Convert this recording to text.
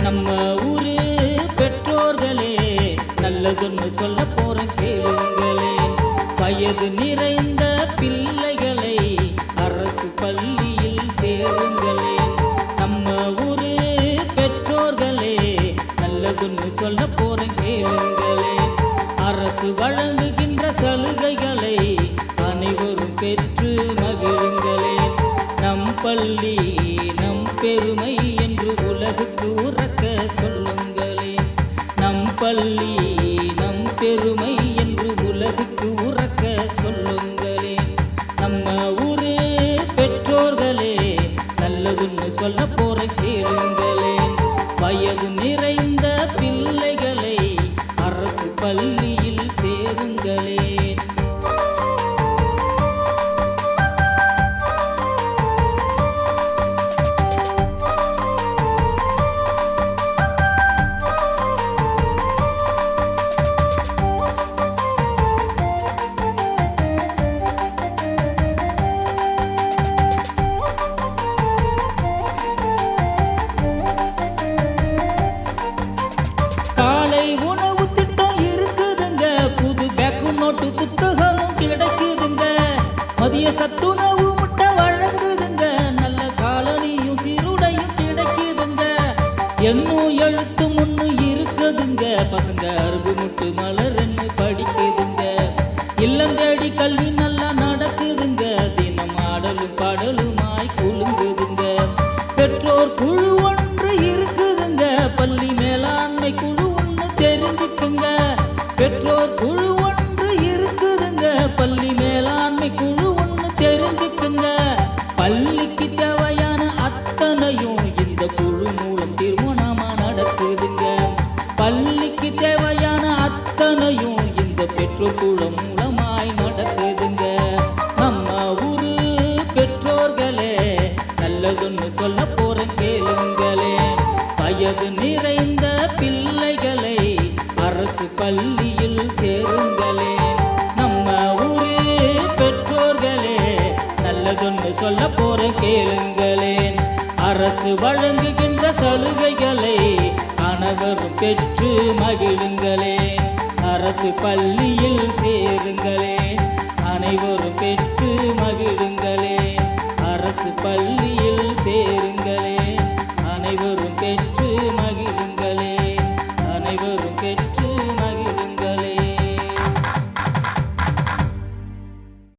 நம்ம ஊரு பெற்றோர்களே நல்லதொன்னு சொல்ல போறேன் கேளுங்களே. வயது நிறைந்த பிள்ளைகளை அரசு பள்ளியில் சேருங்களே. நம்ம ஊரு பெற்றோர்களே நல்லதொன்னு சொல்ல போறேன் கேளுங்களே. அரசு வழங்குகின்ற சலுகைகளை அனைவரும் பெற்று மகிழுங்களே. நம் பள்ளி நம் பெருமை என்று உலகுக்கு உறக்க சொல்லுங்களே. நம் பள்ளி நம் பெருமை என்று உலகுக்கு உறக்க சொல்லுங்களே. நம்ம ஊரு பெற்றோர்களே நல்லதுன்னு சொல்ல போற கேளுங்களே. வயது நிறைந்த பிள்ளைகளை அரசு பள்ளியில் சேருங்களே. காலை உணவு திட்டம் இருக்குதுங்க, புது பேக்கு நோட்டு புத்தகமும் கிடைக்குதுங்க. மதிய சத்துணவு முட்டை வழங்குதுங்க, நல்ல காலனியும் சீருடையும் கிடைக்குதுங்க. எண்ணும் எழுத்து முன்னு இருக்குதுங்க, பசங்க அருகு முட்டு மலர்ன்னு படிக்குதுங்க. இல்லம் தேடி கல்வி நல்லா நடக்குதுங்க, தினம் ஆடலும் பாடலுமாய் குலுங்குதுங்க. பெற்றோர் குழு ஒன்று இருக்குதுங்க, பள்ளி மேலாண்மை குழு தெரிஞ்சுக்குங்க. பெற்றோர் குழு ஒன்று இருக்குதுங்க, பள்ளி மேலாண்மை குழு ஒன்று தெரிஞ்சுக்குங்க. பள்ளிக்கு தேவையான அத்தனையும் இந்த குழு மூலம் திருமணமா நடக்குதுங்க. பள்ளிக்கு தேவையான அத்தனையும் இந்த பெற்றோர் குழு மூலமாய் நடக்குதுங்க. நம்ம ஊரு பெற்றோர்களே நல்லதொன்னு சொல்ல போறேன் கேளுங்களே. வயது நிறைந்த பிள்ளைகளை அரசு பள்ளியில் சேருங்களே. நம்ம ஊரு பெற்றோர்களே நல்லதொன்னு சொல்ல போற கேளுங்களே. அரசு வழங்குகின்ற சலுகைகளை அனைவரும் பெற்று மகிழுங்களே. அரசு பள்ளியில் சேருங்களே, அனைவரும் பெற்று மகிழுங்களே. அரசு பள்ளி